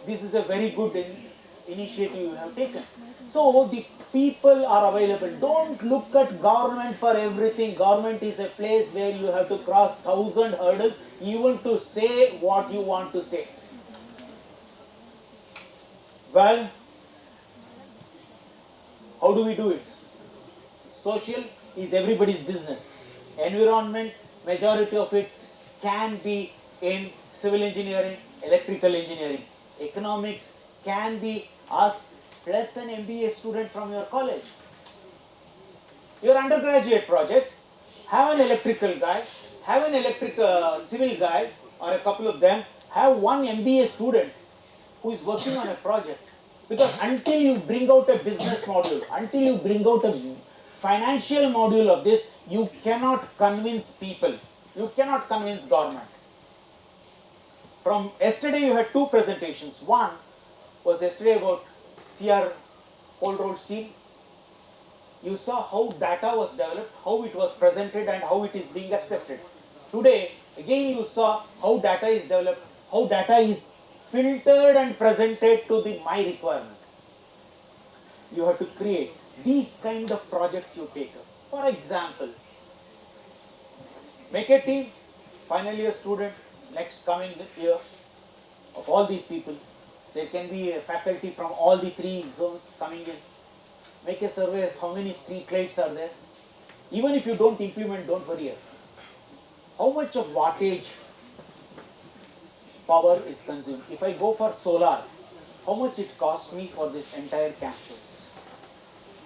this is a very good initiative you have taken. So the people are available. Don't look at government for everything. Government is a place where you have to cross 1,000 hurdles even to say what you want to say. Well, how do we do it? Social is everybody's business. Environment, majority of it can be in civil engineering, electrical engineering. Economics can be us plus an MBA student from your college. Your undergraduate project, have an electrical guy, have an civil guy, or a couple of them, have one MBA student who is working on a project. Because until you bring out a business module, until you bring out a financial module of this, you cannot convince people. You cannot convince government. From yesterday you had two presentations. One was yesterday about CR cold rolled steel. You saw how data was developed, how it was presented and how it is being accepted. Today, again you saw how data is developed, how data is filtered and presented to my requirement. You have to create these kind of projects you take up. For example, make a team, final year student, next coming year, of all these people. There can be a faculty from all the 3 zones coming in. Make a survey of how many street lights are there. Even if you don't implement, don't worry. How much of wattage power is consumed? If I go for solar, how much it costs me for this entire campus?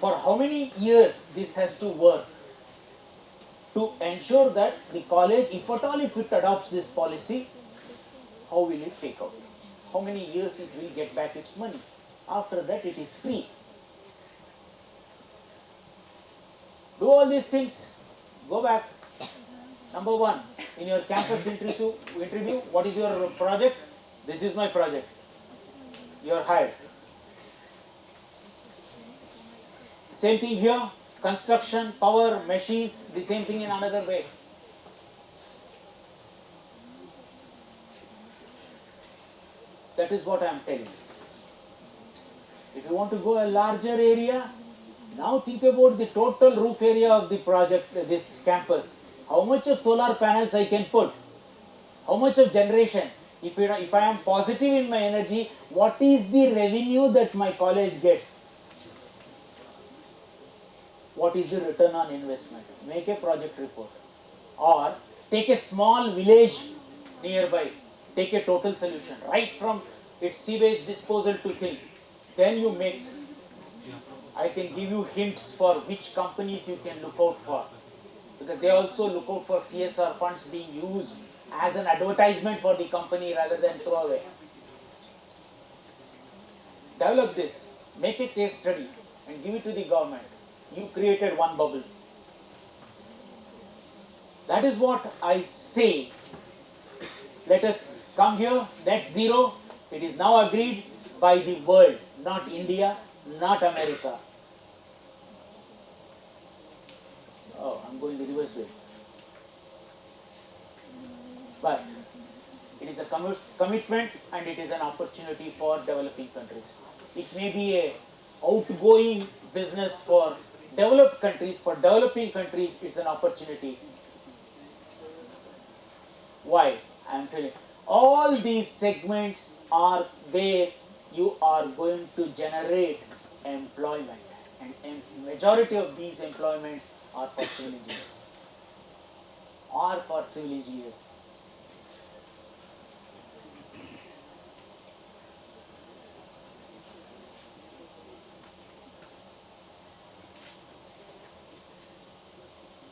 For how many years this has to work to ensure that the college, if at all if it adopts this policy, how will it take out? How many years it will get back its money? After that it is free. Do all these things. Go back. Number 1, in your campus interview, what is your project? This is my project. You are hired. Same thing here. Construction, power, machines, the same thing in another way. That is what I am telling you. If you want to go a larger area, now think about the total roof area of the project, this campus. How much of solar panels I can put? How much of generation? If I am positive in my energy, what is the revenue that my college gets? What is the return on investment? Make a project report. Or take a small village nearby. Take a total solution. Right from its sewage disposal to thing. Then you make. I can give you hints for which companies you can look out for. Because they also look out for CSR funds being used as an advertisement for the company rather than throw away. Develop this. Make a case study and give it to the government. You created one bubble. That is what I say. Let us come here, net zero. It is now agreed by the world, not India, not America. Oh, I'm going the reverse way. But it is a commitment and it is an opportunity for developing countries. It may be a outgoing business for developed countries. For developing countries, it's an opportunity. Why? I am telling you. All these segments are where you are going to generate employment. And majority of these employments are for civil engineers.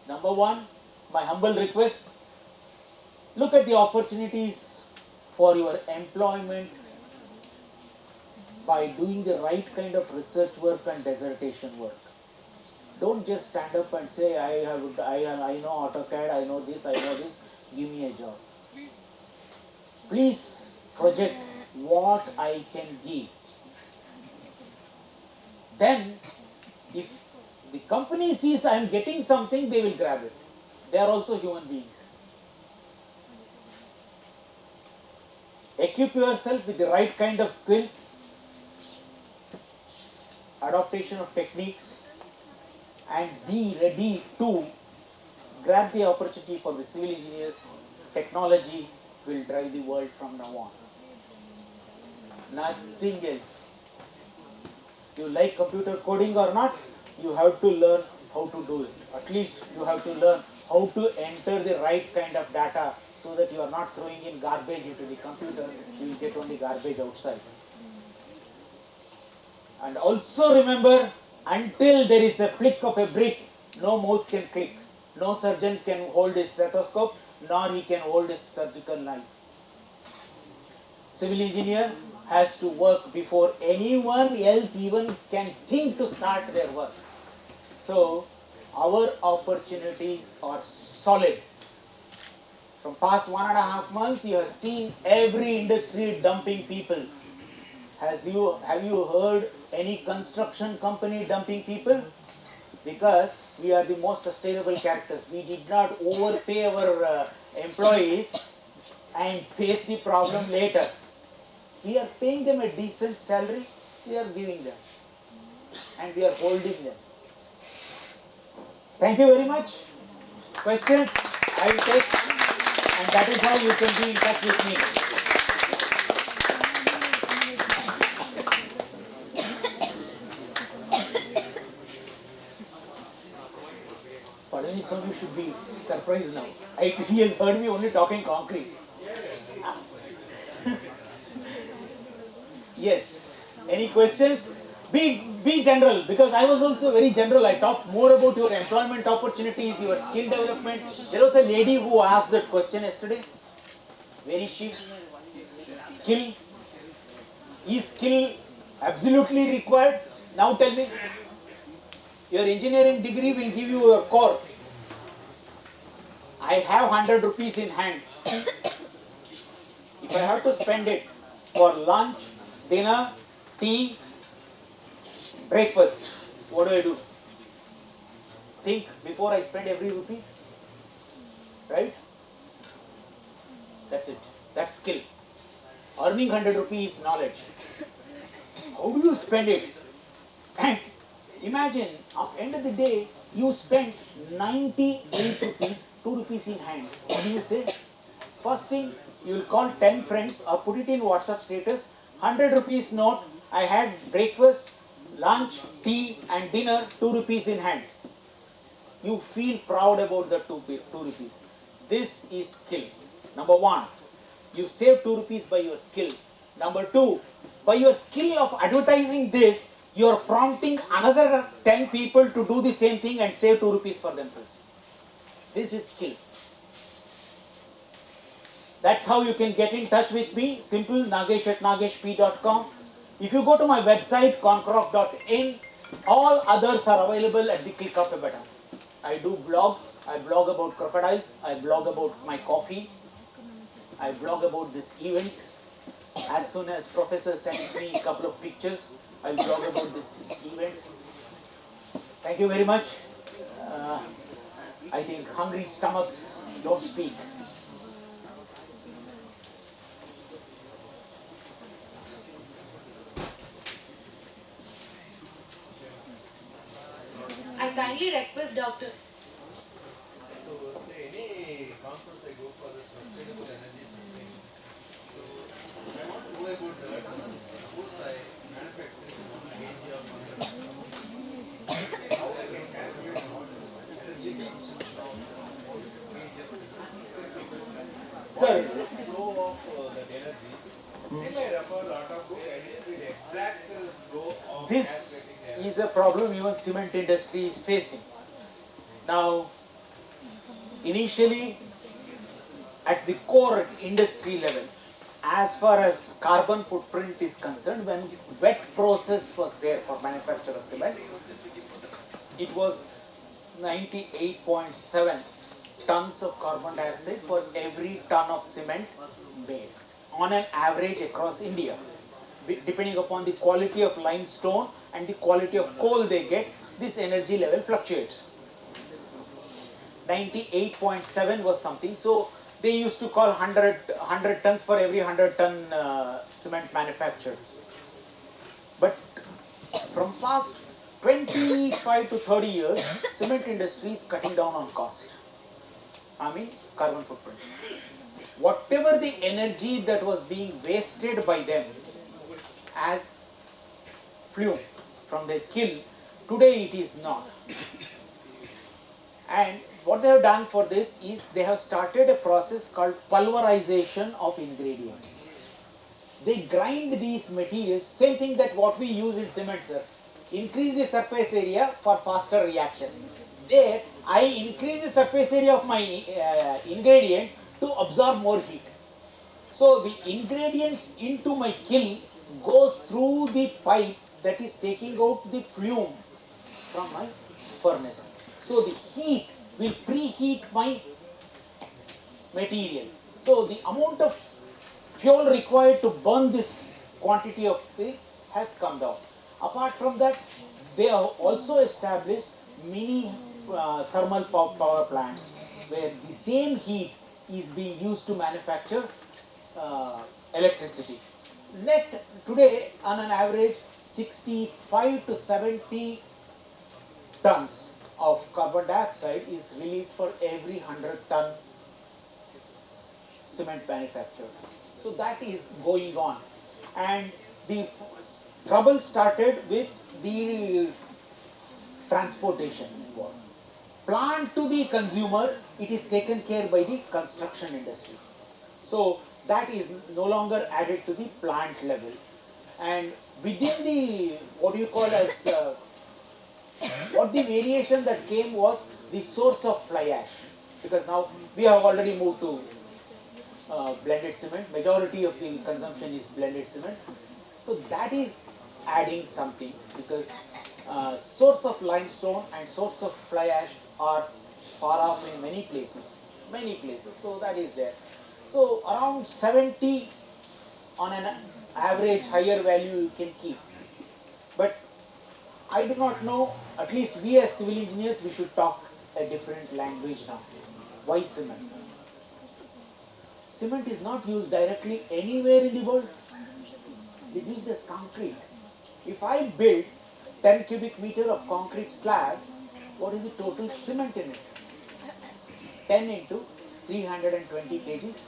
Number 1, my humble request, look at the opportunities for your employment by doing the right kind of research work and dissertation work. Don't just stand up and say, I know AutoCAD, I know this, give me a job. Please project what I can give. Then, if the company sees I am getting something, they will grab it. They are also human beings. Equip yourself with the right kind of skills, adaptation of techniques, and be ready to grab the opportunity for the civil engineers. Technology will drive the world from now on. Nothing else. You like computer coding or not, you have to learn how to do it. At least you have to learn how to enter the right kind of data so that you are not throwing in garbage into the computer, you will get only garbage outside. And also remember, until there is a flick of a brick, no mouse can click. No surgeon can hold his stethoscope, nor he can hold his surgical knife. Civil engineer has to work before anyone else even can think to start their work. So, our opportunities are solid. From past 1.5 months, you have seen every industry dumping people. Have you heard any construction company dumping people? Because we are the most sustainable characters. We did not overpay our employees and face the problem later. We are paying them a decent salary, we are giving them, and we are holding them. Thank you very much. Questions I will take, and that is how you can be in touch with me. Padaniswamy should be surprised now. He has heard me only talking concrete. Yes. Any questions? Be general, because I was also very general. I talked more about your employment opportunities, your skill development. There was a lady who asked that question yesterday. Where is she? Skill. Is skill absolutely required? Now tell me. Your engineering degree will give you your core. I have 100 rupees in hand. If I have to spend it for lunch, dinner, tea, breakfast, what do? Think before I spend every rupee. Right? That's it. That's skill. Earning 100 rupees is knowledge. How do you spend it? And imagine, at the end of the day, you spend 98 rupees, 2 rupees in hand. What do you say? First thing, you will call 10 friends or put it in WhatsApp status. 100 rupees note, I had breakfast, lunch, tea and dinner, 2 rupees in hand. You feel proud about the 2 rupees. This is skill. Number 1, you save 2 rupees by your skill. Number 2, by your skill of advertising this, you are prompting another 10 people to do the same thing and save 2 rupees for themselves. This is skill. That's how you can get in touch with me. Simple, nagesh@nageshp.com. If you go to my website, concroft.in, all others are available at the click of a button. I do blog. I blog about crocodiles. I blog about my coffee. I blog about this event. As soon as professor sends me a couple of pictures, I'll blog about this event. Thank you very much. I think hungry stomachs don't speak. I kindly request Dr. So, any conference I go for the sustainable energy something. So, I want to know about that. Suppose I manufacturing 1 kg of cement. How I can calculate energy consumption of 1 kg of cement. Sir, What is the flow of that energy? Still I refer a lot of book. I didn't read exact flow of this calculating is a problem even cement industry is facing. Now, initially, at the core industry level, as far as carbon footprint is concerned, when wet process was there for manufacture of cement, it was 98.7 tons of carbon dioxide for every ton of cement made on an average across India. Depending upon the quality of limestone and the quality of coal they get, this energy level fluctuates. 98.7 was something. So they used to call 100 tons for every 100 ton cement manufactured. But from past 25 to 30 years, cement industry is cutting down on cost. I mean carbon footprint. Whatever the energy that was being wasted by them as fuel from their kiln, today it is not. And what they have done for this is they have started a process called pulverization of ingredients. They grind these materials, same thing that what we use in cement, sir. Increase the surface area for faster reaction. There, I increase the surface area of my ingredient to absorb more heat. So the ingredients into my kiln goes through the pipe that is taking out the fume from my furnace. So the heat will preheat my material. So the amount of fuel required to burn this quantity of thing has come down. Apart from that, they have also established mini thermal power plants where the same heat is being used to manufacture electricity. Net today on an average 65 to 70 tons of carbon dioxide is released for every 100 ton cement manufactured. So that is going on, and the trouble started with the transportation involved. Plant to the consumer, it is taken care by the construction industry. So that is no longer added to the plant level. And within the, what you call as, what the variation that came was the source of fly ash. Because now we have already moved to blended cement. Majority of the consumption is blended cement. So that is adding something, because source of limestone and source of fly ash are far off in many places. So that is there. So around 70 on an average higher value you can keep. But I do not know, at least we as civil engineers, we should talk a different language now. Why cement? Cement is not used directly anywhere in the world. It is used as concrete. If I build 10 cubic meter of concrete slab, what is the total cement in it? 10 into 320 kgs,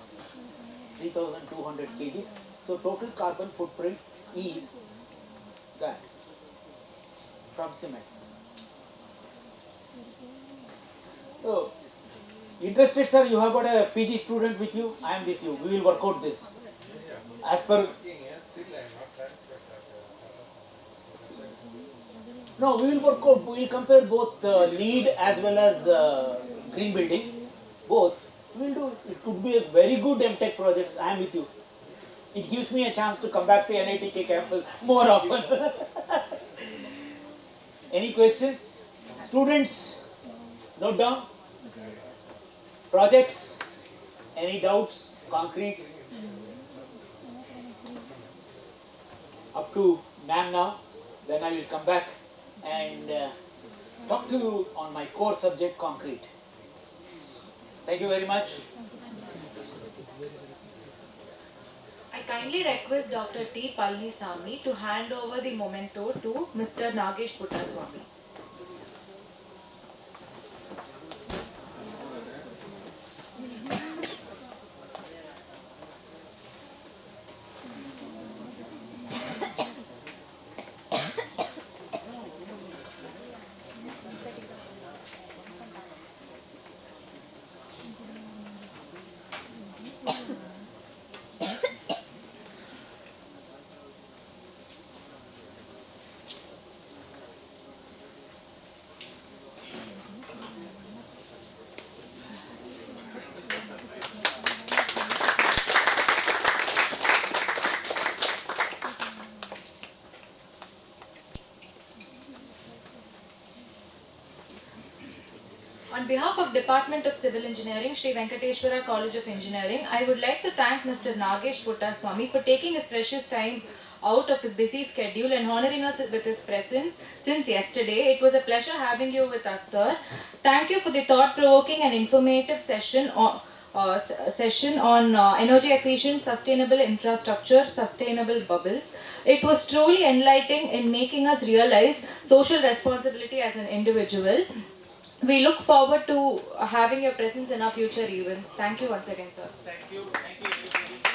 3200 kgs. So total carbon footprint is that from cement. So, interested sir, you have got a PG student with you, I am with you. We will work out this. As per... Still I am not satisfied that No, we will work out, we will compare both LEED as well as green building. Both. We will do. It could be a very good MTech projects. I am with you. It gives me a chance to come back to NITK campus more often. Any questions? Students, note down. Projects, any doubts? Concrete? Up to ma'am now. Then I will come back and talk to you on my core subject, concrete. Thank you very much. I kindly request Dr. T. Palnisamy to hand over the memento to Mr. Nagesh Puttaswamy. On behalf of Department of Civil Engineering, Sri Venkateswara College of Engineering, I would like to thank Mr. Nagesh Puttaswamy for taking his precious time out of his busy schedule and honoring us with his presence since yesterday. It was a pleasure having you with us, sir. Thank you for the thought-provoking and informative session session on energy efficient, sustainable infrastructure, sustainable bubbles. It was truly enlightening in making us realize social responsibility as an individual. We look forward to having your presence in our future events. Thank you once again, sir. Thank you. Thank you, everybody.